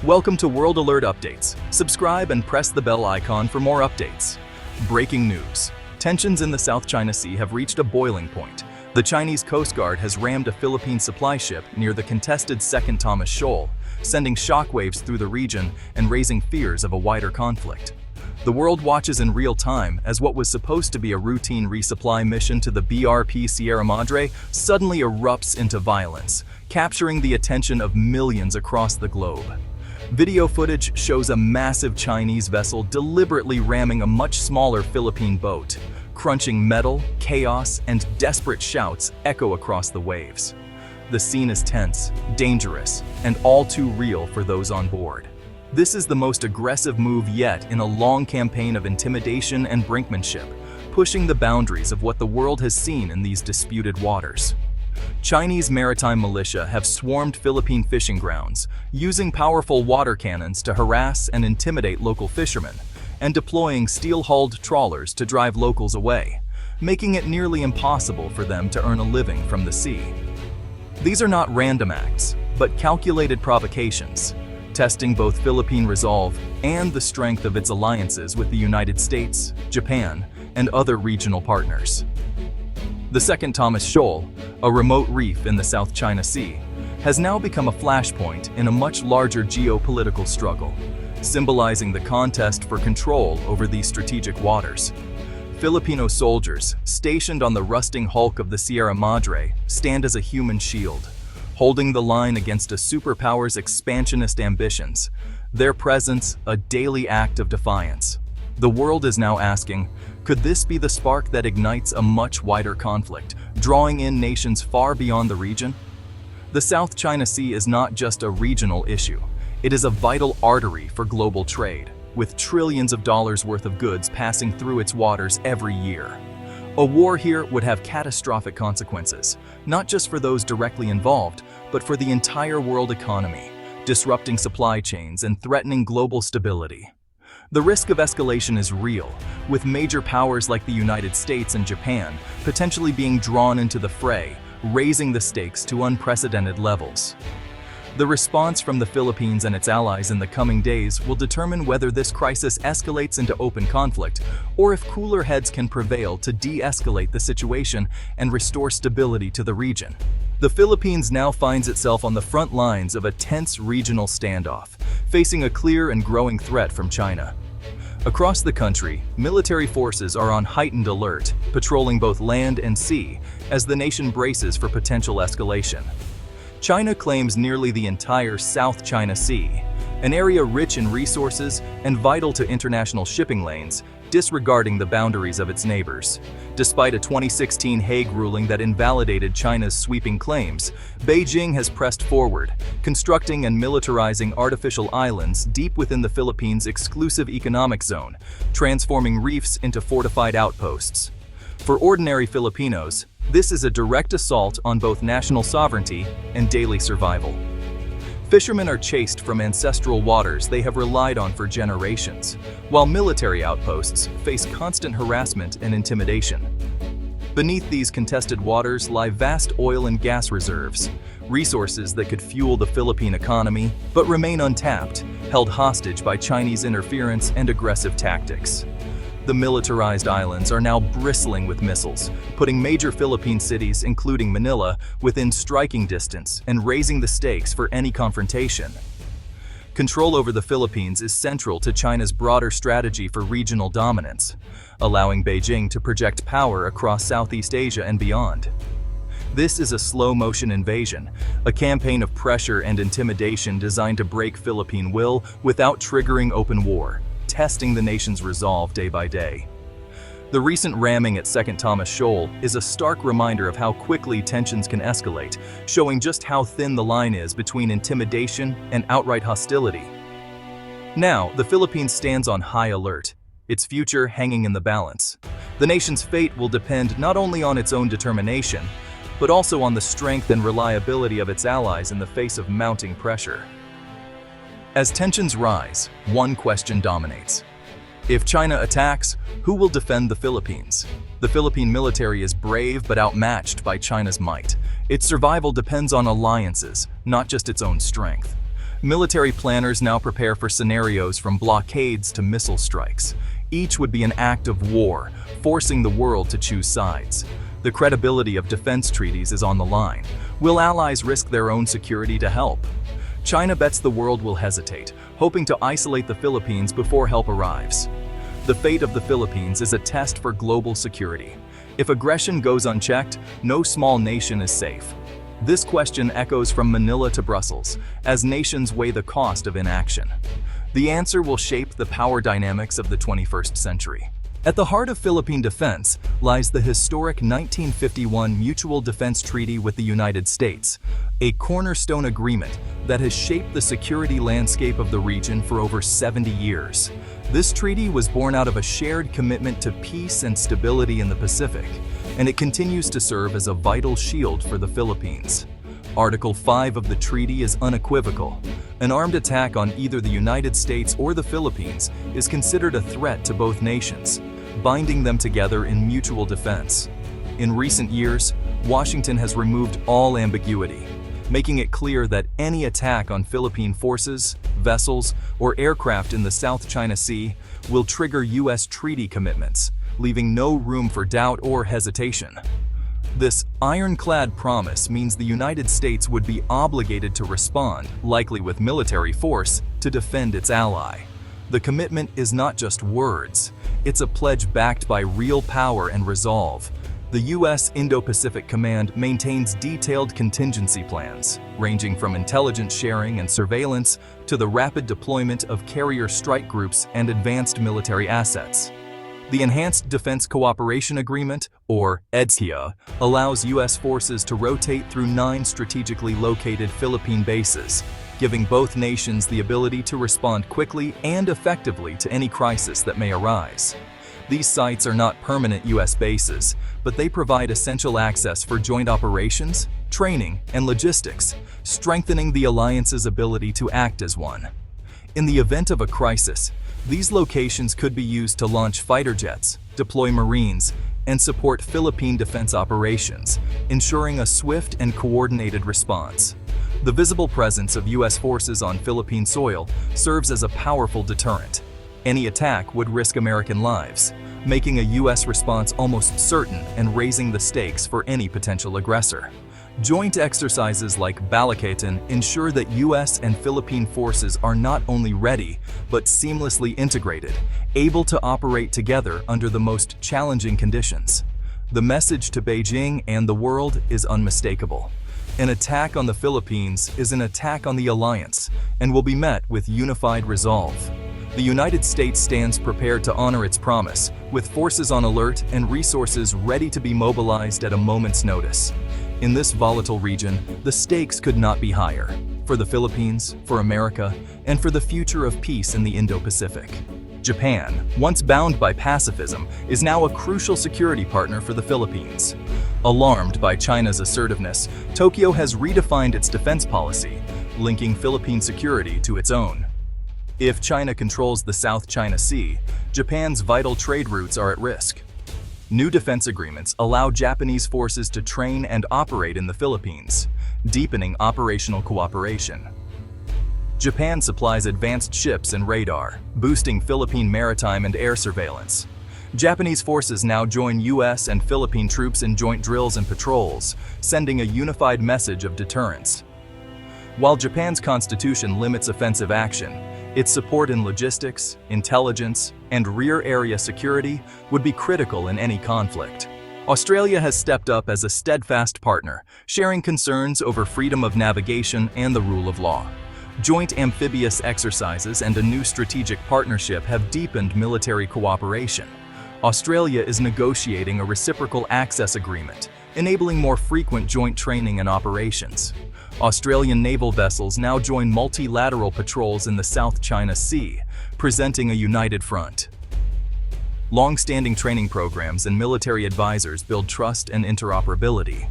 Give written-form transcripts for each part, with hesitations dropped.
Welcome to World Alert Updates. Subscribe and press the bell icon for more updates. Breaking news. Tensions in the South China Sea have reached a boiling point. The Chinese Coast Guard has rammed a Philippine supply ship near the contested Second Thomas Shoal, sending shockwaves through the region and raising fears of a wider conflict. The world watches in real time as what was supposed to be a routine resupply mission to the BRP Sierra Madre suddenly erupts into violence, capturing the attention of millions across the globe. Video footage shows a massive Chinese vessel deliberately ramming a much smaller Philippine boat. Crunching metal, chaos, and desperate shouts echo across the waves. The scene is tense, dangerous, and all too real for those on board. This is the most aggressive move yet in a long campaign of intimidation and brinkmanship, pushing the boundaries of what the world has seen in these disputed waters. Chinese maritime militia have swarmed Philippine fishing grounds, using powerful water cannons to harass and intimidate local fishermen, and deploying steel-hulled trawlers to drive locals away, making it nearly impossible for them to earn a living from the sea. These are not random acts, but calculated provocations, testing both Philippine resolve and the strength of its alliances with the United States, Japan, and other regional partners. The Second Thomas Shoal, a remote reef in the South China Sea, has now become a flashpoint in a much larger geopolitical struggle, symbolizing the contest for control over these strategic waters. Filipino soldiers, stationed on the rusting hulk of the Sierra Madre, stand as a human shield, holding the line against a superpower's expansionist ambitions, their presence a daily act of defiance. The world is now asking, could this be the spark that ignites a much wider conflict, drawing in nations far beyond the region? The South China Sea is not just a regional issue. It is a vital artery for global trade, with trillions of dollars worth of goods passing through its waters every year. A war here would have catastrophic consequences, not just for those directly involved, but for the entire world economy, disrupting supply chains and threatening global stability. The risk of escalation is real, with major powers like the United States and Japan potentially being drawn into the fray, raising the stakes to unprecedented levels. The response from the Philippines and its allies in the coming days will determine whether this crisis escalates into open conflict or if cooler heads can prevail to de-escalate the situation and restore stability to the region. The Philippines now finds itself on the front lines of a tense regional standoff, facing a clear and growing threat from China. Across the country, military forces are on heightened alert, patrolling both land and sea as the nation braces for potential escalation. China claims nearly the entire South China Sea, an area rich in resources and vital to international shipping lanes, disregarding the boundaries of its neighbors. Despite a 2016 Hague ruling that invalidated China's sweeping claims, Beijing has pressed forward, constructing and militarizing artificial islands deep within the Philippines' exclusive economic zone, transforming reefs into fortified outposts. For ordinary Filipinos, this is a direct assault on both national sovereignty and daily survival. Fishermen are chased from ancestral waters they have relied on for generations, while military outposts face constant harassment and intimidation. Beneath these contested waters lie vast oil and gas reserves, resources that could fuel the Philippine economy, but remain untapped, held hostage by Chinese interference and aggressive tactics. The militarized islands are now bristling with missiles, putting major Philippine cities, including Manila, within striking distance and raising the stakes for any confrontation. Control over the Philippines is central to China's broader strategy for regional dominance, allowing Beijing to project power across Southeast Asia and beyond. This is a slow-motion invasion, a campaign of pressure and intimidation designed to break Philippine will without triggering open war, testing the nation's resolve day by day. The recent ramming at Second Thomas Shoal is a stark reminder of how quickly tensions can escalate, showing just how thin the line is between intimidation and outright hostility. Now, the Philippines stands on high alert, its future hanging in the balance. The nation's fate will depend not only on its own determination, but also on the strength and reliability of its allies in the face of mounting pressure. As tensions rise, one question dominates. If China attacks, who will defend the Philippines? The Philippine military is brave but outmatched by China's might. Its survival depends on alliances, not just its own strength. Military planners now prepare for scenarios from blockades to missile strikes. Each would be an act of war, forcing the world to choose sides. The credibility of defense treaties is on the line. Will allies risk their own security to help? China bets the world will hesitate, hoping to isolate the Philippines before help arrives. The fate of the Philippines is a test for global security. If aggression goes unchecked, no small nation is safe. This question echoes from Manila to Brussels, as nations weigh the cost of inaction. The answer will shape the power dynamics of the 21st century. At the heart of Philippine defense lies the historic 1951 Mutual Defense Treaty with the United States, a cornerstone agreement that has shaped the security landscape of the region for over 70 years. This treaty was born out of a shared commitment to peace and stability in the Pacific, and it continues to serve as a vital shield for the Philippines. Article 5 of the treaty is unequivocal. An armed attack on either the United States or the Philippines is considered a threat to both nations, binding them together in mutual defense. In recent years, Washington has removed all ambiguity, making it clear that any attack on Philippine forces, vessels, or aircraft in the South China Sea will trigger U.S. treaty commitments, leaving no room for doubt or hesitation. This ironclad promise means the United States would be obligated to respond, likely with military force, to defend its ally. The commitment is not just words, it's a pledge backed by real power and resolve. The U.S. Indo-Pacific Command maintains detailed contingency plans, ranging from intelligence sharing and surveillance to the rapid deployment of carrier strike groups and advanced military assets. The Enhanced Defense Cooperation Agreement, or EDCA, allows U.S. forces to rotate through 9 strategically located Philippine bases, giving both nations the ability to respond quickly and effectively to any crisis that may arise. These sites are not permanent U.S. bases, but they provide essential access for joint operations, training, and logistics, strengthening the alliance's ability to act as one. In the event of a crisis, these locations could be used to launch fighter jets, deploy Marines, and support Philippine defense operations, ensuring a swift and coordinated response. The visible presence of U.S. forces on Philippine soil serves as a powerful deterrent. Any attack would risk American lives, making a U.S. response almost certain and raising the stakes for any potential aggressor. Joint exercises like Balikatan ensure that U.S. and Philippine forces are not only ready, but seamlessly integrated, able to operate together under the most challenging conditions. The message to Beijing and the world is unmistakable. An attack on the Philippines is an attack on the alliance and will be met with unified resolve. The United States stands prepared to honor its promise, with forces on alert and resources ready to be mobilized at a moment's notice. In this volatile region, the stakes could not be higher, for the Philippines, for America, and for the future of peace in the Indo-Pacific. Japan, once bound by pacifism, is now a crucial security partner for the Philippines. Alarmed by China's assertiveness, Tokyo has redefined its defense policy, linking Philippine security to its own. If China controls the South China Sea, Japan's vital trade routes are at risk. New defense agreements allow Japanese forces to train and operate in the Philippines, deepening operational cooperation. Japan supplies advanced ships and radar, boosting Philippine maritime and air surveillance. Japanese forces now join U.S. and Philippine troops in joint drills and patrols, sending a unified message of deterrence. While Japan's constitution limits offensive action, its support in logistics, intelligence, and rear area security would be critical in any conflict. Australia has stepped up as a steadfast partner, sharing concerns over freedom of navigation and the rule of law. Joint amphibious exercises and a new strategic partnership have deepened military cooperation. Australia is negotiating a reciprocal access agreement, enabling more frequent joint training and operations. Australian naval vessels now join multilateral patrols in the South China Sea, presenting a united front. Long-standing training programs and military advisors build trust and interoperability.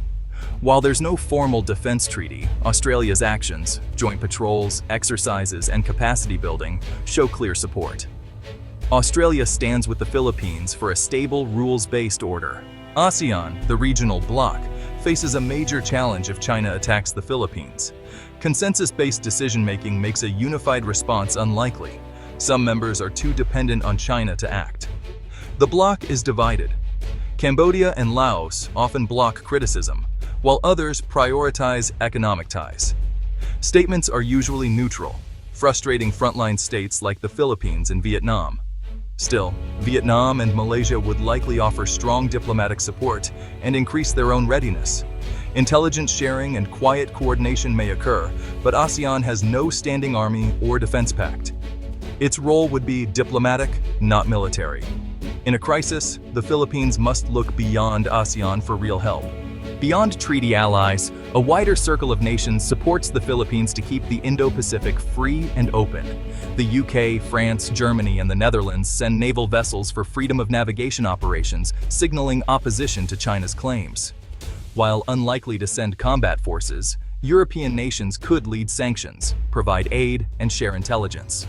While there's no formal defense treaty, Australia's actions, joint patrols, exercises, and capacity building show clear support. Australia stands with the Philippines for a stable, rules-based order. ASEAN, the regional bloc, faces a major challenge if China attacks the Philippines. Consensus-based decision-making makes a unified response unlikely. Some members are too dependent on China to act. The bloc is divided. Cambodia and Laos often block criticism, while others prioritize economic ties. Statements are usually neutral, frustrating frontline states like the Philippines and Vietnam. Still, Vietnam and Malaysia would likely offer strong diplomatic support and increase their own readiness. Intelligence sharing and quiet coordination may occur, but ASEAN has no standing army or defense pact. Its role would be diplomatic, not military. In a crisis, the Philippines must look beyond ASEAN for real help. Beyond treaty allies, a wider circle of nations supports the Philippines to keep the Indo-Pacific free and open. The UK, France, Germany, and the Netherlands send naval vessels for freedom of navigation operations, signaling opposition to China's claims. While unlikely to send combat forces, European nations could lead sanctions, provide aid, and share intelligence.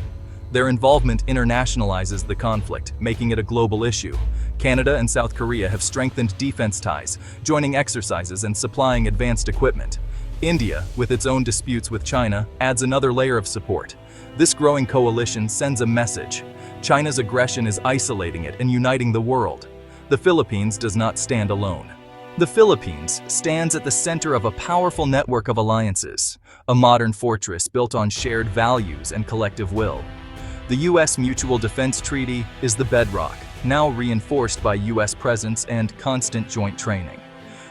Their involvement internationalizes the conflict, making it a global issue. Canada and South Korea have strengthened defense ties, joining exercises and supplying advanced equipment. India, with its own disputes with China, adds another layer of support. This growing coalition sends a message. China's aggression is isolating it and uniting the world. The Philippines does not stand alone. The Philippines stands at the center of a powerful network of alliances, a modern fortress built on shared values and collective will. The U.S. Mutual Defense Treaty is the bedrock, now reinforced by U.S. presence and constant joint training.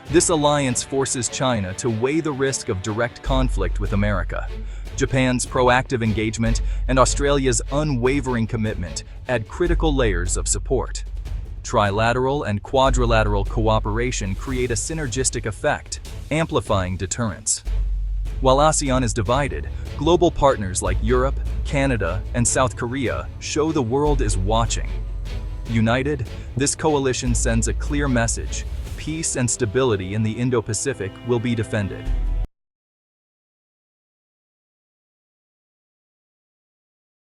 This alliance forces China to weigh the risk of direct conflict with America. Japan's proactive engagement and Australia's unwavering commitment add critical layers of support. Trilateral and quadrilateral cooperation create a synergistic effect, amplifying deterrence. While ASEAN is divided, global partners like Europe, Canada, and South Korea show the world is watching. United, this coalition sends a clear message: peace and stability in the Indo-Pacific will be defended.